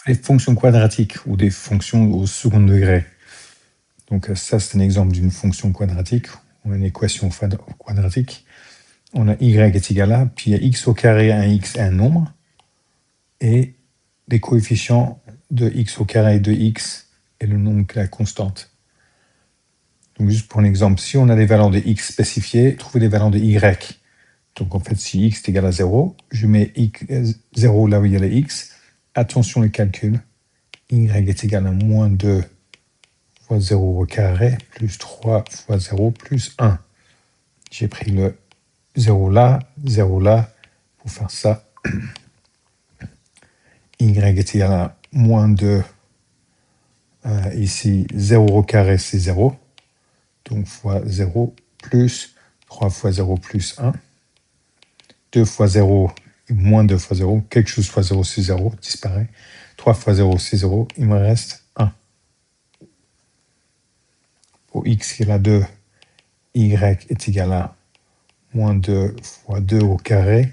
les fonctions quadratiques ou des fonctions au second degré. Donc ça, c'est un exemple d'une fonction quadratique, ou une équation quadratique. On a y est égal à, puis il y a x au carré, un x et un nombre, et les coefficients de x au carré de x et le nombre la constante. Donc juste pour un exemple, si on a des valeurs de x spécifiées, trouvez les valeurs de y. Donc en fait, si x est égal à 0, je mets 0 là où il y a les x. Attention le calcul. Y est égal à moins 2 fois 0 au carré plus 3 fois 0 plus 1. J'ai pris le 0 là pour faire ça. Y est égal à moins 2. Ici, 0 au carré, c'est 0. Donc fois 0 plus 3 fois 0 plus 1. 2 fois 0, moins 2 fois 0. Quelque chose fois 0, c'est 0, disparaît. 3 fois 0, c'est 0. Il me reste 1. Pour x qui est à 2, y est égal à moins 2 fois 2 au carré,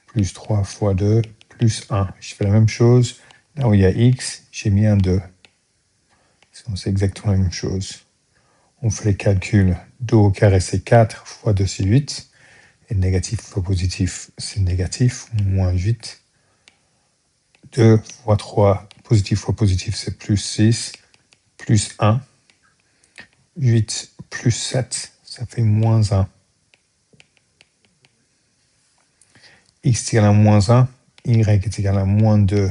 plus 3 fois 2, plus 1. Je fais la même chose. Là où il y a x, j'ai mis un 2. C'est exactement la même chose. On fait les calculs. 2 au carré, c'est 4 fois 2, c'est 8. Et négatif fois positif, c'est négatif, moins 8. 2 fois 3, positif fois positif, c'est plus 6, plus 1. 8 plus 7, ça fait moins 1. X est égal à moins 1, Y est égal à moins 2,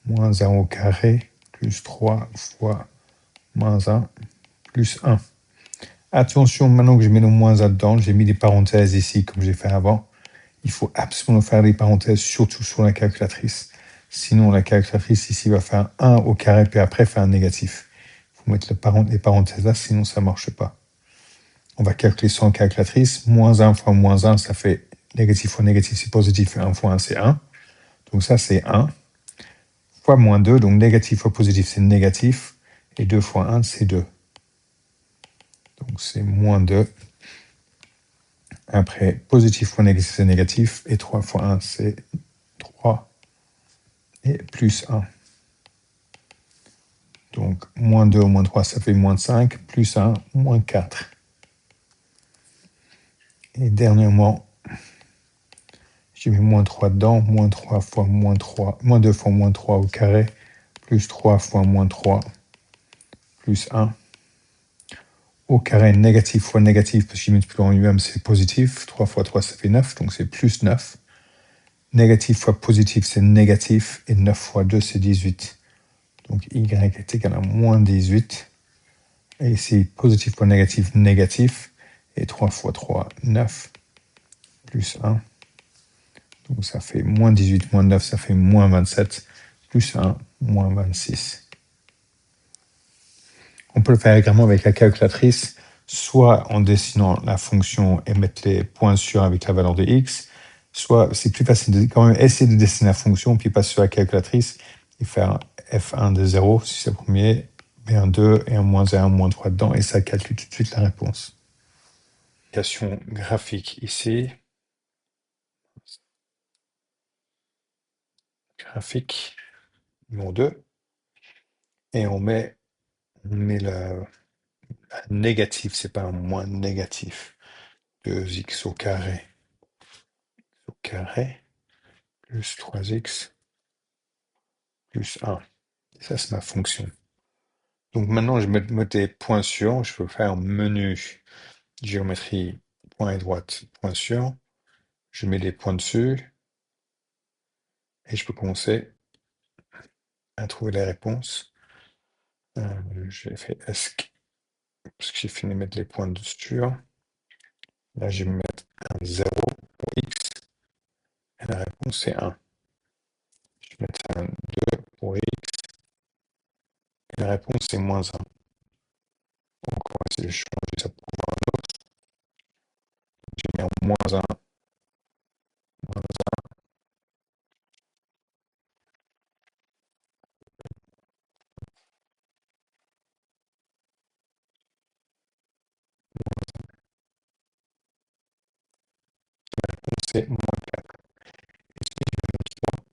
moins 1 au carré, plus 3 fois moins 1, plus 1. Attention, maintenant que je mets le moins 1 dedans, j'ai mis des parenthèses ici, comme j'ai fait avant. Il faut absolument faire des parenthèses, surtout sur la calculatrice. Sinon, la calculatrice ici va faire 1 au carré, puis après faire un négatif. Il faut mettre les parenthèses là, sinon ça ne marche pas. On va calculer sans calculatrice. Moins 1 fois moins 1, ça fait négatif fois négatif, c'est positif, et 1 fois 1, c'est 1. Donc ça, c'est 1. Fois moins 2, donc négatif fois positif, c'est négatif. Et 2 fois 1, c'est 2. Donc c'est moins 2. Après, positif fois négatif, c'est négatif. Et 3 fois 1, c'est 3. Et plus 1. Donc, moins 2 moins 3, ça fait moins 5. Plus 1, moins 4. Et dernièrement, j'ai mis moins 3 dedans. Moins 3 fois moins 3. Moins 2 fois moins 3 au carré. Plus 3 fois moins 3. Plus 1. Au carré, négatif fois négatif, parce que j'ai multiplié en UM, c'est positif. 3 fois 3, ça fait 9. Donc, c'est plus 9. Négatif fois positif, c'est négatif. Et 9 fois 2, c'est 18. Donc, y est égal à moins 18. Et ici, positif fois négatif, négatif. Et 3 fois 3, 9. Plus 1. Donc, ça fait moins 18, moins 9, ça fait moins 27. Plus 1, moins 26. On peut le faire également avec la calculatrice, soit en dessinant la fonction et mettre les points sûrs avec la valeur de x, soit c'est plus facile de quand même essayer de dessiner la fonction, puis passer sur la calculatrice et faire f1 de 0 si c'est le premier, b1 2 et un moins 1, un moins 3 dedans, et ça calcule tout de suite la réponse. Application graphique ici. Graphique numéro 2. Et on met le négatif, c'est pas un moins négatif. 2x au carré plus 3x plus 1. Et ça, c'est ma fonction. Donc maintenant, je mets des points sûrs. Je peux faire menu, géométrie, point et droite, point sûr. Je mets des points dessus. Et je peux commencer à trouver les réponses. J'ai fait ESC, parce que j'ai fini de mettre les points dessus. Là, je vais mettre un 0 pour x. Et la réponse, c'est 1. Je vais mettre un 2 pour x. Et la réponse, c'est moins 1. Donc, on va essayer de changer ça pour voir un autre. J'ai mis un moins 1. Moins 1. C'est moins 4. Et si je mets 3,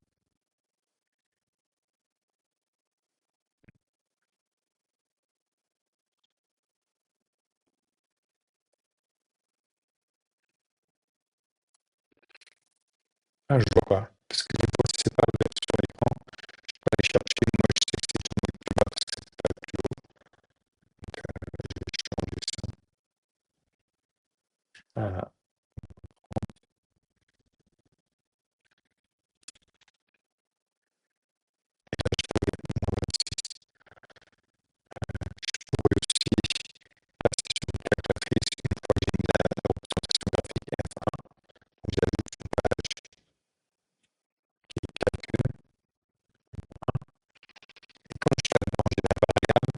Ah, je vois pas. Parce que des fois, c'est pas ouvert sur l'écran. Je peux aller chercher. Moi, je sais que c'est tourné plus bas parce que c'est pas plus haut. Donc, je vais changer ça. Voilà. Je pourrais aussi passer sur une calculatrice une fois que j'ai mis la représentation graphique F1. Donc, j'ajoute une page qui calcule. Et quand je suis là-dedans, j'ai la variable.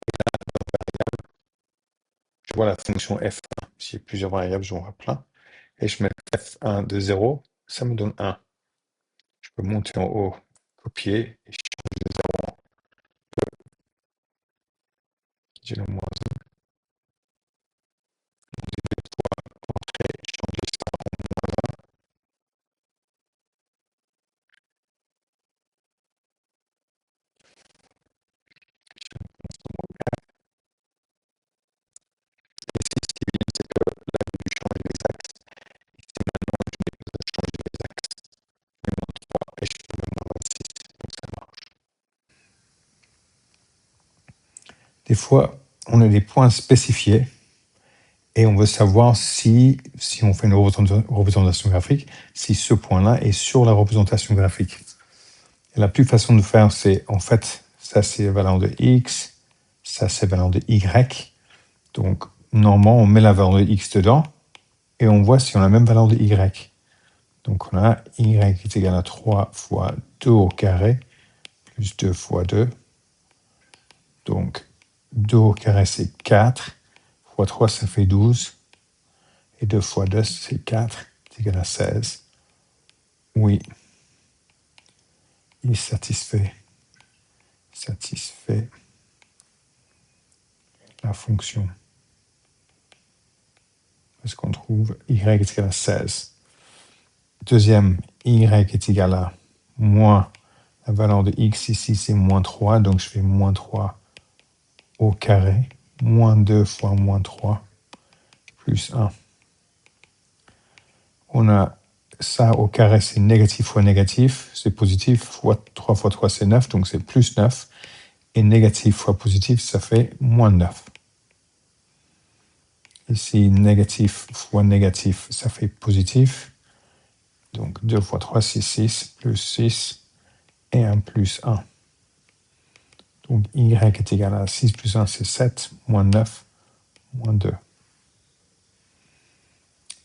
Et là, dans la variable, je vois la fonction F1. Si j'ai plusieurs variables, j'en vois plein. Et je mets F1 de 0, ça me donne 1. Je peux monter en haut, copier, et je change de 0 en 2. J'ai le moins 1, et changer ça en moins 1. Et ici, ce qui est bien, c'est que là, j'ai dû changer les axes. Et maintenant, je n'ai besoin de changer les axes. Le moins 3, et je fais le moins 26. Donc ça marche. Des fois, on a des points spécifiés et on veut savoir si on fait une représentation graphique, si ce point-là est sur la représentation graphique. Et la plus façon de faire, c'est en fait, ça c'est valeur de x, ça c'est valeur de y. Donc, normalement, on met la valeur de x dedans et on voit si on a la même valeur de y. Donc, on a y est égal à 3 fois 2 au carré plus 2 fois 2. Donc, 2 au carré, c'est 4. Fois 3, ça fait 12. Et 2 fois 2, c'est 4. C'est égal à 16. Oui, il satisfait la fonction. Parce qu'on trouve y est égal à 16. Deuxième, y est égal à moins la valeur de x ici, c'est moins 3. Donc, je fais moins 3 au carré. Moins 2 fois moins 3 plus 1. On a ça au carré, c'est négatif fois négatif. C'est positif. Fois 3 fois 3, c'est 9. Donc, c'est plus 9. Et négatif fois positif, ça fait moins 9. Ici, négatif fois négatif, ça fait positif. Donc 2 fois 3, c'est 6, plus 6, et 1 plus 1. Donc y est égal à 6 plus 1, c'est 7, moins 9, moins 2.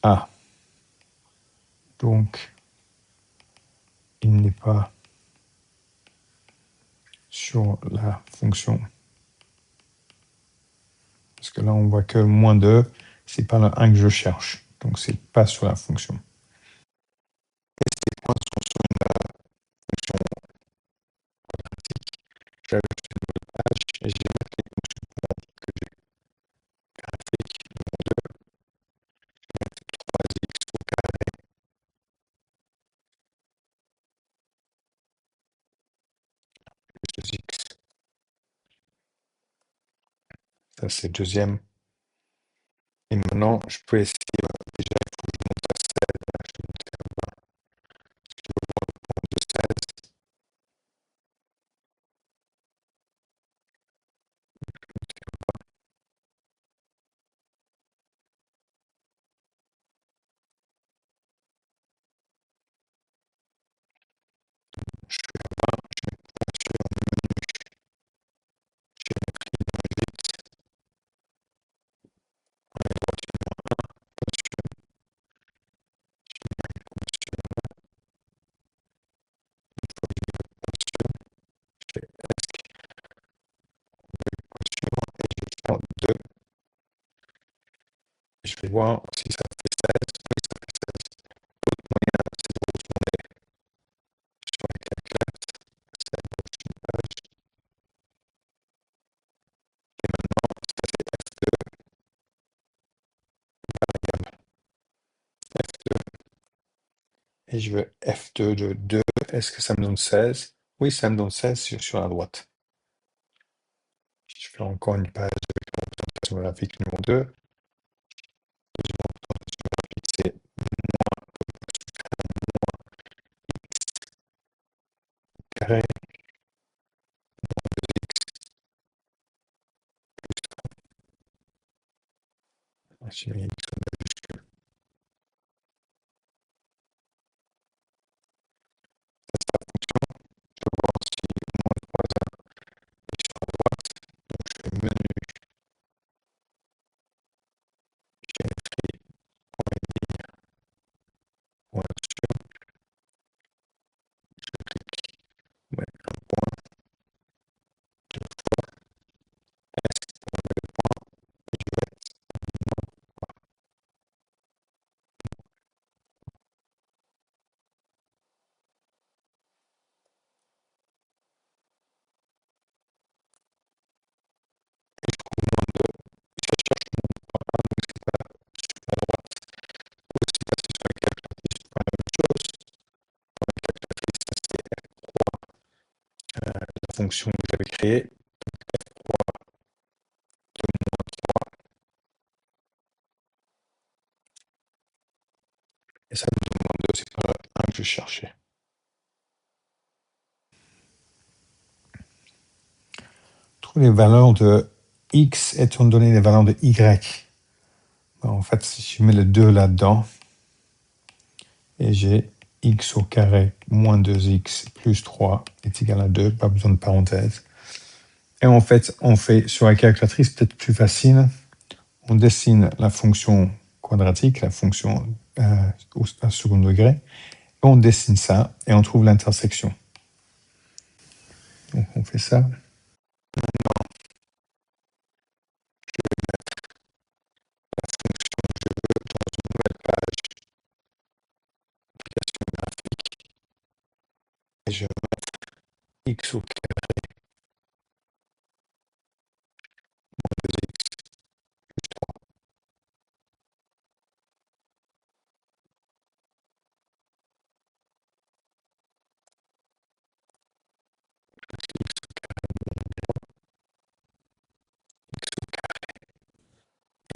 Ah, donc il n'est pas sur la fonction. Parce que là, on voit que moins 2, c'est pas le 1 que je cherche. Donc c'est pas sur la fonction. Et ces points sont sur une fonction quadratique. J'ajoute une nouvelle page et je vais mettre les fonctions quadratiques que j'ai. Graphique, moins 2, je vais mettre 3x au carré plus 2x. Ça, c'est le deuxième. Et maintenant, je peux essayer. Déjà, il faut que je monte à 16. Là, je vais monter à 20. Je veux voir le point de 16. Je suis à 20. Je mets le point sur le menu. Géométrie moins 8. On est droit sur moins 1. Pointure. Je mets une pointure là. Une fois que j'ai mis la pointure, je fais ESC. On met une pointure et je vais faire 2. Et je vais voir si ça fait 16. Oui, ça fait 16. L'autre moyen, c'est de retourner sur la calculette. Ça gauche une page. Et maintenant, ça c'est F2. Variable F2. Et je veux F2 de 2. Est-ce que ça me donne 16? Oui, ça me donne 16 sur la droite. Je fais encore une page avec la représentation graphique numéro 2. Deuxième représentation graphique, c'est carré, je mets x au majuscule. Je vois aussi moins 3a est sur la droite, donc je fais menu, géométrie, point ligne, point dessus, je clique, ouais, un point, deux fois, S, on met le point, et je vais moins. Et je trouve moins 2, et ça cherche moins 1, donc c'est pas sur la droite. Ou si passer sur la calculatrice, je prends la même chose. Dans la calculatrice, ça c'est F3, la fonction que j'avais créée, F3 de moins 3, et ça nous donne moins 2, c'est pas la 1 que je cherchais. Trouver les valeurs de x étant donné les valeurs de y. En fait, si je mets le 2 là-dedans, et j'ai x au carré moins 2x plus 3 est égal à 2, pas besoin de parenthèse. Et en fait, on fait sur la calculatrice peut-être plus facile, on dessine la fonction quadratique, la fonction au second degré, on dessine ça et on trouve l'intersection. Donc on fait ça. Maintenant, je vais mettre la fonction que je veux dans une nouvelle page application graphique et je vais mettre x au carré moins 2x plus 3. X au carré moins 0, x au carré moins 2x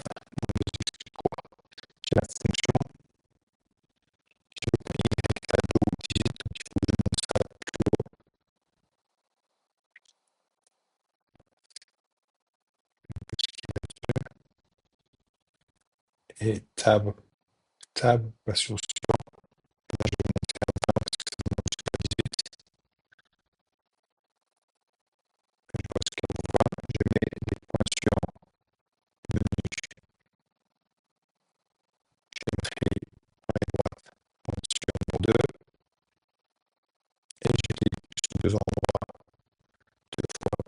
plus 3. J'ai la fonction, je veux que y là de haut digit, donc il faut que je monte ça plus haut. Et tab va sur suivant. Là, je vais monter à 20 parce que ça monte jusqu'à 18. Je vois ce qu'elle voit. Je mets les points suivants. Menu, géométrie, point et droite, point suivant 2. Et je dis sur deux endroits, deux fois.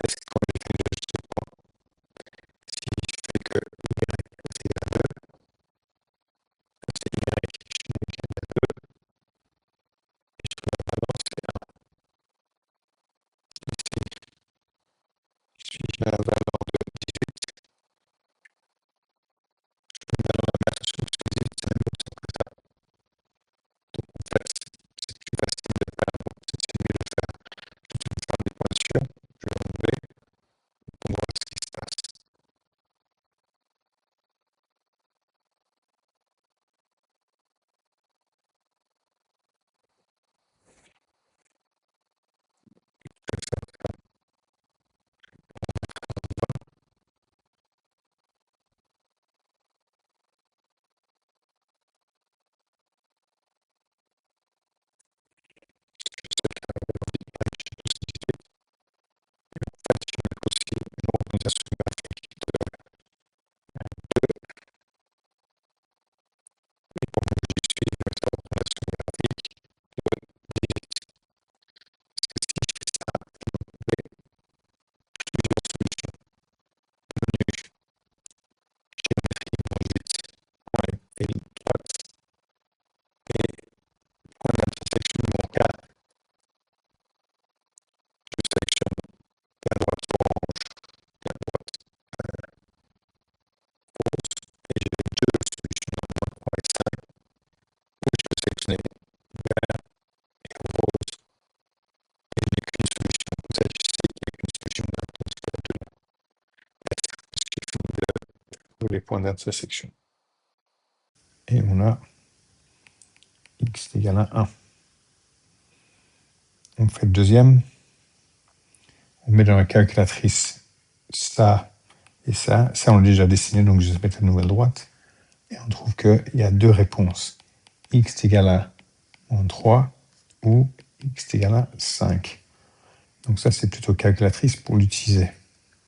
Est-ce que quand je fais l'ajustement, si je fais que y est égal à 2, c'est y, je mets égal à 2, et je trouve la balance c'est 1. Ici, si je mets la valeur de 18, je peux maintenant la mettre sur ce que c'est la même option que ça. Donc en fait, c'est plus facile de faire, donc c'est mieux de faire toute une fois des pointures. Je vais enlever pour voir ce qui se passe. Je vais faire ça. En fait, je vais mettre aussi une organisation graphique de 2. Et pour que je suive cette organisation graphique de 18. Parce que si je fais ça, je vais trouver plusieurs solutions. Menu, géométrie, moins 8, point et ligne droite. Et point d'intersection de mon cas, je sélectionne la droite orange, la droite rose. Et j'ai deux solutions dans moins 3 et 5 où je peux sélectionner vert et rose. Et il n'y a qu'une solution. Comme ça, je sais qu'il n'y a qu'une solution dans ce cas-là. Ce qui fait de tous les points d'intersection. Et on a x égale à 1. On fait le deuxième. On met dans la calculatrice ça et ça. Ça, on l'a déjà dessiné, donc je vais mettre la nouvelle droite. Et on trouve qu'il y a deux réponses. X égale à moins 3 ou x égale à 5. Donc ça, c'est plutôt calculatrice pour l'utiliser.